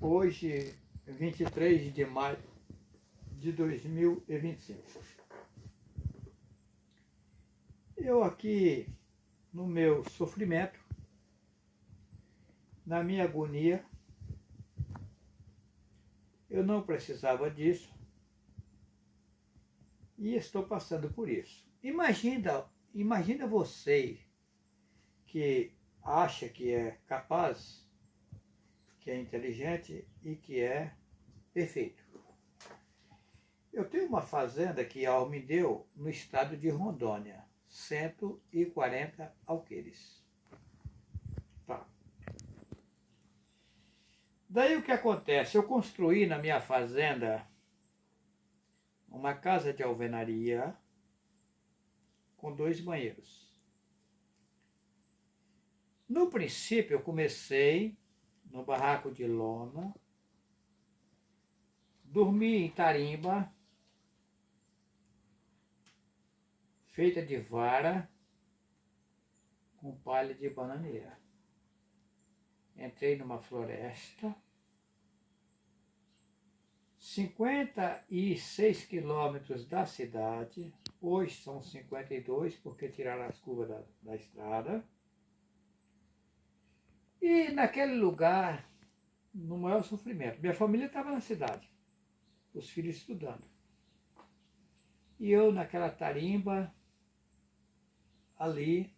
Hoje, 23 de maio de 2025. Eu aqui, no meu sofrimento, na minha agonia, eu não precisava disso e estou passando por isso. Imagina você que acha que é capaz, que é inteligente e que é perfeito. Eu tenho uma fazenda que a me deu no estado de Rondônia, 140 alqueires. Tá. Daí o que acontece? Eu construí na minha fazenda uma casa de alvenaria com 2 banheiros. No princípio, eu comecei no barraco de lona, dormi em tarimba, feita de vara, com palha de bananeira. Entrei numa floresta, 56 quilômetros da cidade, hoje são 52 porque tiraram as curvas da estrada. E naquele lugar, no maior sofrimento, minha família estava na cidade, os filhos estudando. E eu naquela tarimba, ali,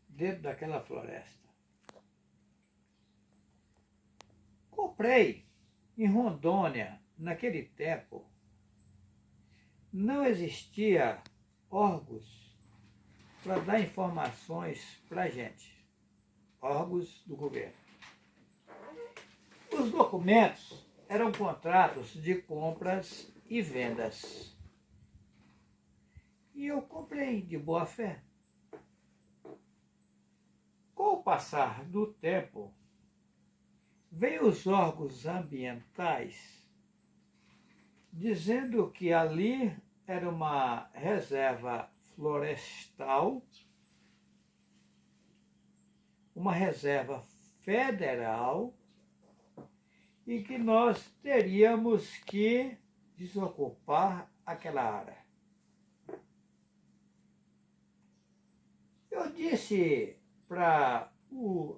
dentro daquela floresta. Comprei em Rondônia, naquele tempo, não existia órgãos para dar informações para a gente, órgãos do governo. Os documentos eram contratos de compras e vendas. E eu comprei de boa fé. Com o passar do tempo, veio os órgãos ambientais dizendo que ali era uma reserva florestal, uma reserva federal, e que nós teríamos que desocupar aquela área. Eu disse para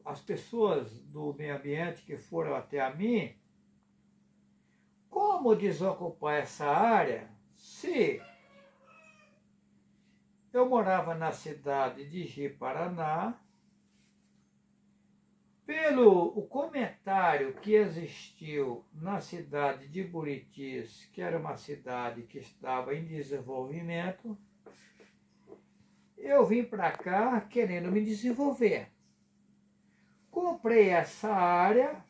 as pessoas do meio ambiente que foram até a mim, como desocupar essa área se eu morava na cidade de Ji-Paraná. Pelo o comentário que existiu na cidade de Buritis, que era uma cidade que estava em desenvolvimento, eu vim para cá querendo me desenvolver. Comprei essa área,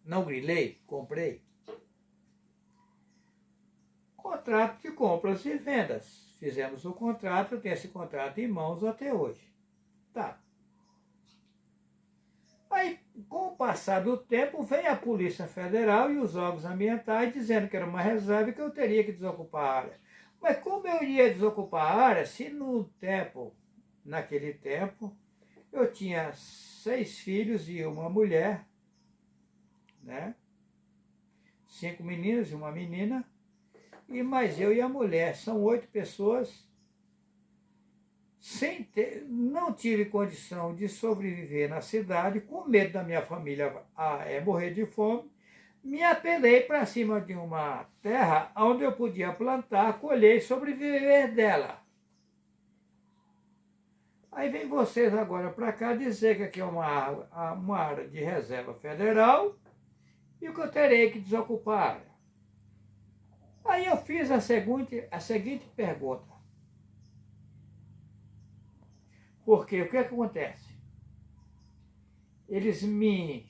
não grilei, comprei. Contrato de compras e vendas. Fizemos o contrato, eu tenho esse contrato em mãos até hoje. Tá. Aí, com o passar do tempo, veio a Polícia Federal e os órgãos ambientais dizendo que era uma reserva e que eu teria que desocupar a área. Mas como eu iria desocupar a área se naquele tempo, eu tinha 6 filhos e uma mulher, né? 5 meninos e uma menina, e mais eu e a mulher, são 8 pessoas. Não tive condição de sobreviver na cidade, com medo da minha família morrer de fome, me apelei para cima de uma terra onde eu podia plantar, colher e sobreviver dela. Aí vem vocês agora para cá dizer que aqui é uma área de reserva federal e que eu terei que desocupar a área. Aí eu fiz a seguinte pergunta. Porque o que acontece? Eles me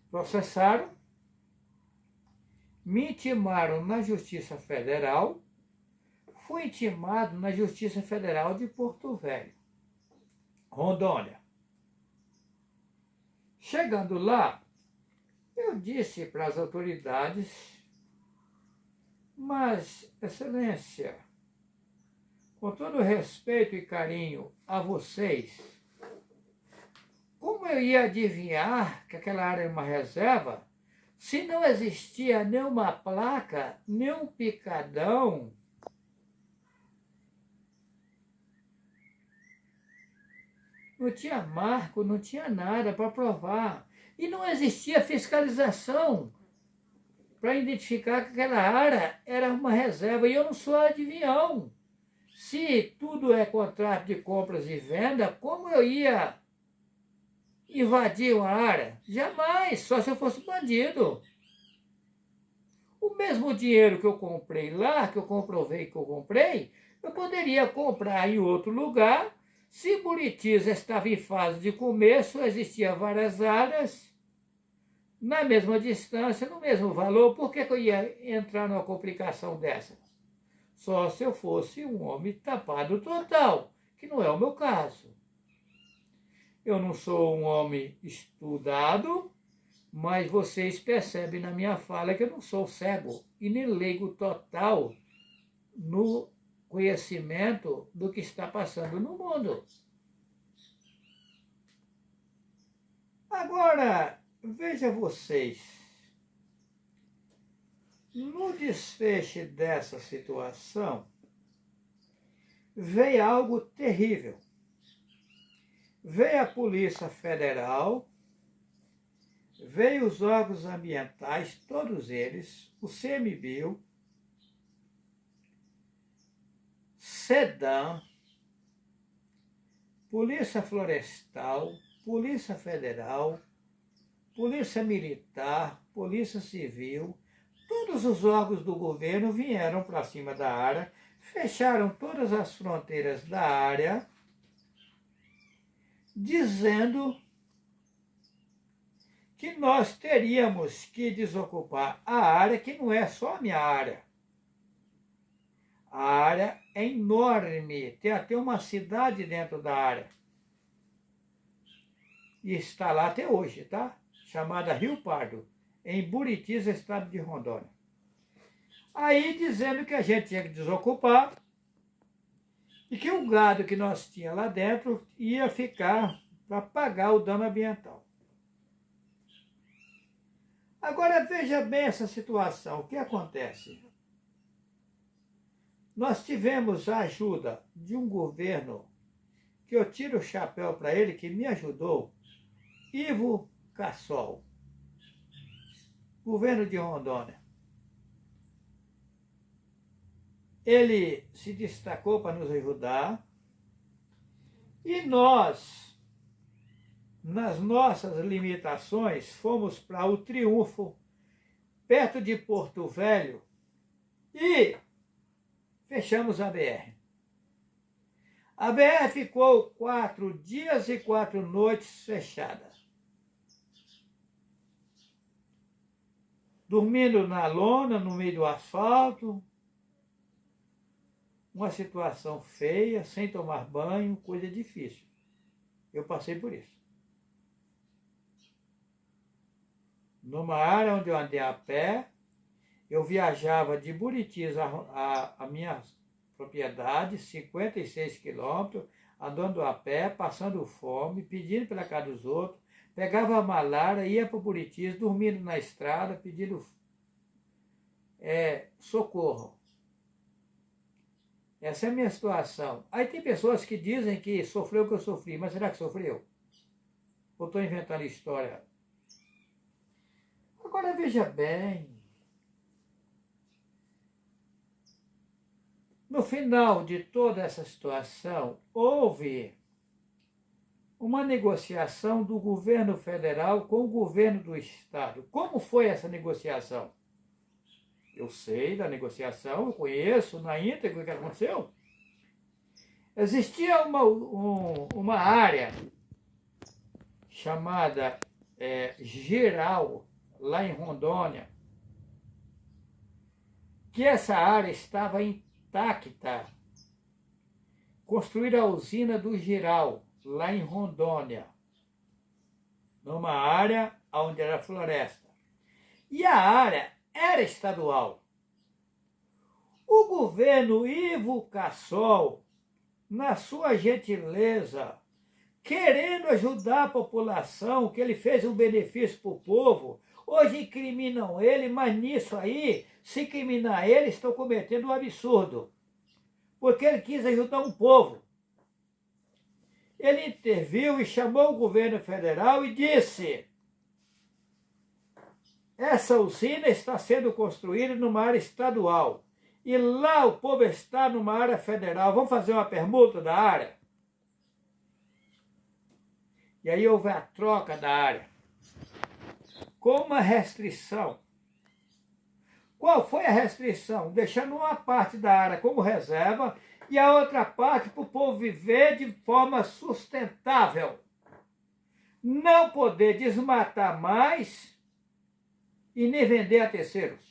processaram, me intimaram na Justiça Federal, fui intimado na Justiça Federal de Porto Velho, Rondônia. Chegando lá, eu disse para as autoridades, mas, Excelência, com todo respeito e carinho a vocês, como eu ia adivinhar que aquela área era uma reserva se não existia nenhuma placa, nenhum picadão? Não tinha marco, não tinha nada para provar. E não existia fiscalização para identificar que aquela área era uma reserva. E eu não sou adivinhão. Se tudo é contrato de compras e venda, como eu ia invadir uma área? Jamais, só se eu fosse bandido. O mesmo dinheiro que eu comprei lá, que eu comprovei que eu comprei, eu poderia comprar em outro lugar. Se Buritis estava em fase de começo, existiam várias áreas, na mesma distância, no mesmo valor. Por que eu ia entrar numa complicação dessa? Só se eu fosse um homem tapado total, que não é o meu caso. Eu não sou um homem estudado, mas vocês percebem na minha fala que eu não sou cego e nem leigo total no conhecimento do que está passando no mundo. Agora, veja vocês, no desfecho dessa situação, veio algo terrível. Veio a Polícia Federal, veio os órgãos ambientais, todos eles, o CMBio, SEDAM, Polícia Florestal, Polícia Federal, Polícia Militar, Polícia Civil, todos os órgãos do governo vieram para cima da área, fecharam todas as fronteiras da área, dizendo que nós teríamos que desocupar a área, que não é só a minha área. A área é enorme, tem até uma cidade dentro da área. E está lá até hoje, tá? Chamada Rio Pardo, em Buritis, estado de Rondônia. Aí dizendo que a gente tinha que desocupar e que o gado que nós tínhamos lá dentro ia ficar para pagar o dano ambiental. Agora veja bem essa situação. O que acontece? Nós tivemos a ajuda de um governo que eu tiro o chapéu para ele, que me ajudou, Ivo Cassol, governo de Rondônia. Ele se destacou para nos ajudar e nós, nas nossas limitações, fomos para o Triunfo, perto de Porto Velho, e fechamos a BR. A BR ficou 4 dias e 4 noites fechada. Dormindo na lona, no meio do asfalto, uma situação feia, sem tomar banho, coisa difícil. Eu passei por isso. Numa área onde eu andei a pé, eu viajava de Buritis a minha propriedade, 56 quilômetros, andando a pé, passando fome, pedindo pela casa dos outros, pegava a malária, ia para Buritis, dormindo na estrada, pedindo socorro. Essa é a minha situação. Aí tem pessoas que dizem que sofreu o que eu sofri, mas será que sofreu? Ou estou inventando história? Agora veja bem. No final de toda essa situação, houve uma negociação do governo federal com o governo do estado. Como foi essa negociação? Eu sei da negociação, eu conheço na íntegra o que aconteceu. Existia uma área chamada Geral, lá em Rondônia, que essa área estava intacta. Construíram a usina do Geral, lá em Rondônia, numa área onde era floresta. E a área era estadual. O governo Ivo Cassol, na sua gentileza, querendo ajudar a população, que ele fez um benefício para o povo. Hoje incriminam ele, mas nisso aí, se incriminar ele, estão cometendo um absurdo. Porque ele quis ajudar um povo. Ele interviu e chamou o governo federal e disse: essa usina está sendo construída numa área estadual. E lá o povo está numa área federal. Vamos fazer uma permuta da área? E aí houve a troca da área, com uma restrição. Qual foi a restrição? Deixando uma parte da área como reserva e a outra parte para o povo viver de forma sustentável. Não poder desmatar mais e nem vender a terceiros.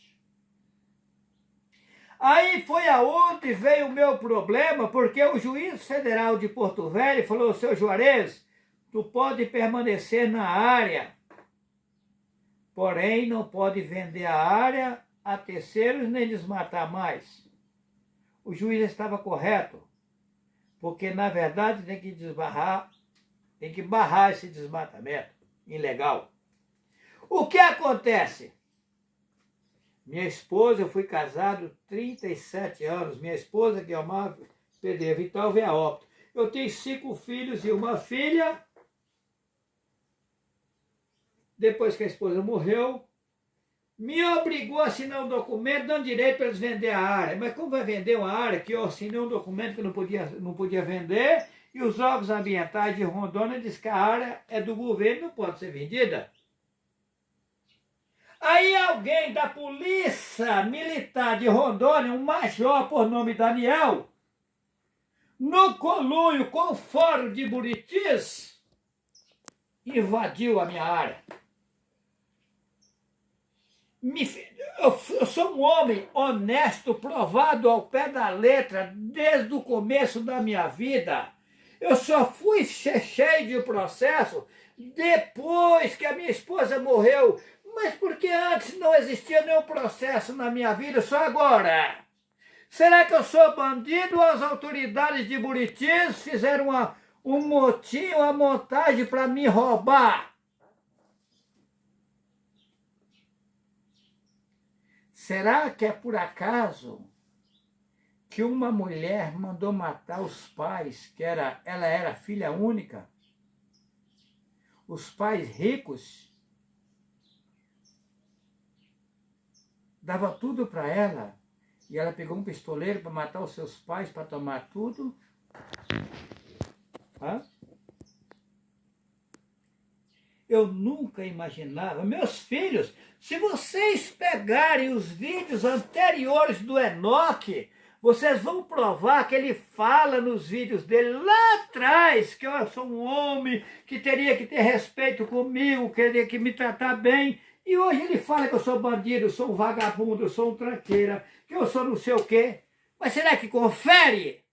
Aí foi aonde veio o meu problema, porque o juiz federal de Porto Velho falou: seu Juarez, tu pode permanecer na área, porém não pode vender a área a terceiros nem desmatar mais. O juiz estava correto, porque na verdade tem que barrar esse desmatamento ilegal. O que acontece? Minha esposa, eu fui casado 37 anos, minha esposa, que é uma Pedro Vital, veio a óbito. Eu tenho 5 filhos e uma filha. Depois que a esposa morreu, me obrigou a assinar um documento dando direito para eles vender a área. Mas como vai vender uma área que eu assinei um documento que não podia vender, e os órgãos ambientais de Rondônia dizem que a área é do governo e não pode ser vendida? Aí alguém da Polícia Militar de Rondônia, um major por nome Daniel, no conluio com o Fórum de Buritis, invadiu a minha área. Eu sou um homem honesto, provado ao pé da letra, desde o começo da minha vida. Eu só fui cheio de processo depois que a minha esposa morreu. Mas porque antes não existia nenhum processo na minha vida, só agora? Será que eu sou bandido ou as autoridades de Buritis fizeram um motim, uma montagem para me roubar? Será que é por acaso que uma mulher mandou matar os pais, ela era filha única? Os pais ricos dava tudo para ela, e ela pegou um pistoleiro para matar os seus pais, para tomar tudo. Hã? Eu nunca imaginava. Meus filhos, se vocês pegarem os vídeos anteriores do Enoque, vocês vão provar que ele fala nos vídeos dele lá atrás que eu sou um homem que teria que ter respeito comigo, que teria que me tratar bem. E hoje ele fala que eu sou bandido, eu sou um vagabundo, eu sou um tranqueira, que eu sou não sei o quê. Mas será que confere?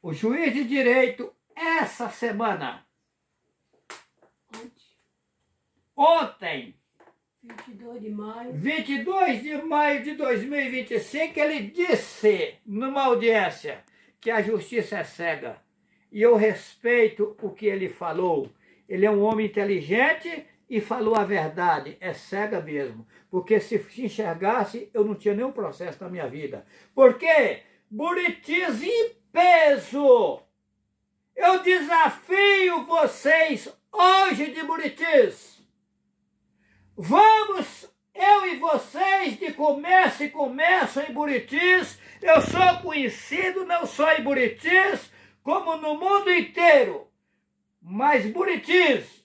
O juiz de direito, essa semana, ontem, 22 de maio de 2025, ele disse numa audiência que a justiça é cega. E eu respeito o que ele falou. Ele é um homem inteligente e falou a verdade. É cega mesmo. Porque se enxergasse, eu não tinha nenhum processo na minha vida. Por quê? Buritis em peso. Eu desafio vocês hoje de Buritis. Vamos, eu e vocês, de comércio em Buritis. Eu sou conhecido não só em Buritis, como no mundo inteiro. Mas Buritis,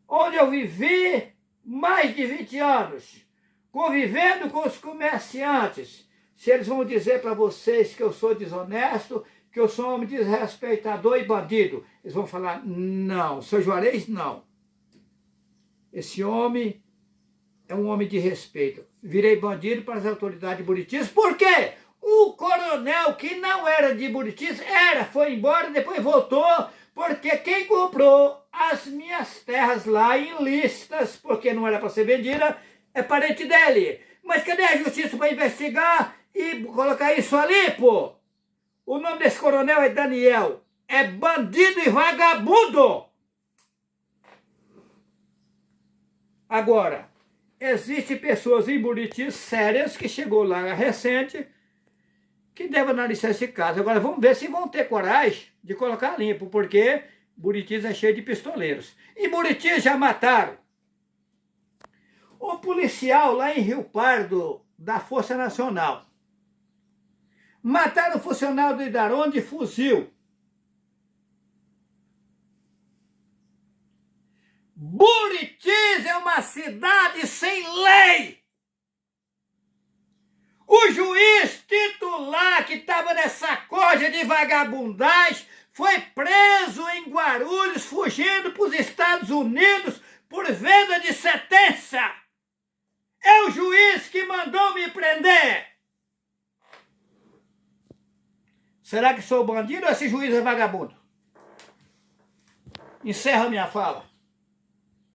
onde eu vivi mais de 20 anos, convivendo com os comerciantes, se eles vão dizer para vocês que eu sou desonesto, que eu sou homem desrespeitador e bandido, eles vão falar: não, seu Juarez, não. Esse homem é um homem de respeito. Virei bandido para as autoridades de Buritis. Por quê? O coronel, que não era de Buritis, foi embora, depois voltou, porque quem comprou as minhas terras lá ilícitas, porque não era para ser vendida, é parente dele. Mas cadê a justiça para investigar e colocar isso ali, pô. O nome desse coronel é Daniel. É bandido e vagabundo. Agora, existem pessoas em Buriti sérias que chegou lá recente que devem analisar esse caso. Agora, vamos ver se vão ter coragem de colocar limpo, porque Buriti é cheio de pistoleiros. E Buriti já mataram o policial lá em Rio Pardo, da Força Nacional. Mataram o funcionário do Idaron de fuzil. Buritis é uma cidade sem lei. O juiz titular que estava nessa corja de vagabundagem foi preso em Guarulhos, fugindo para os Estados Unidos por venda de sentença. É o juiz que mandou me prender. Será que sou bandido ou esse juiz é vagabundo? Encerra minha fala.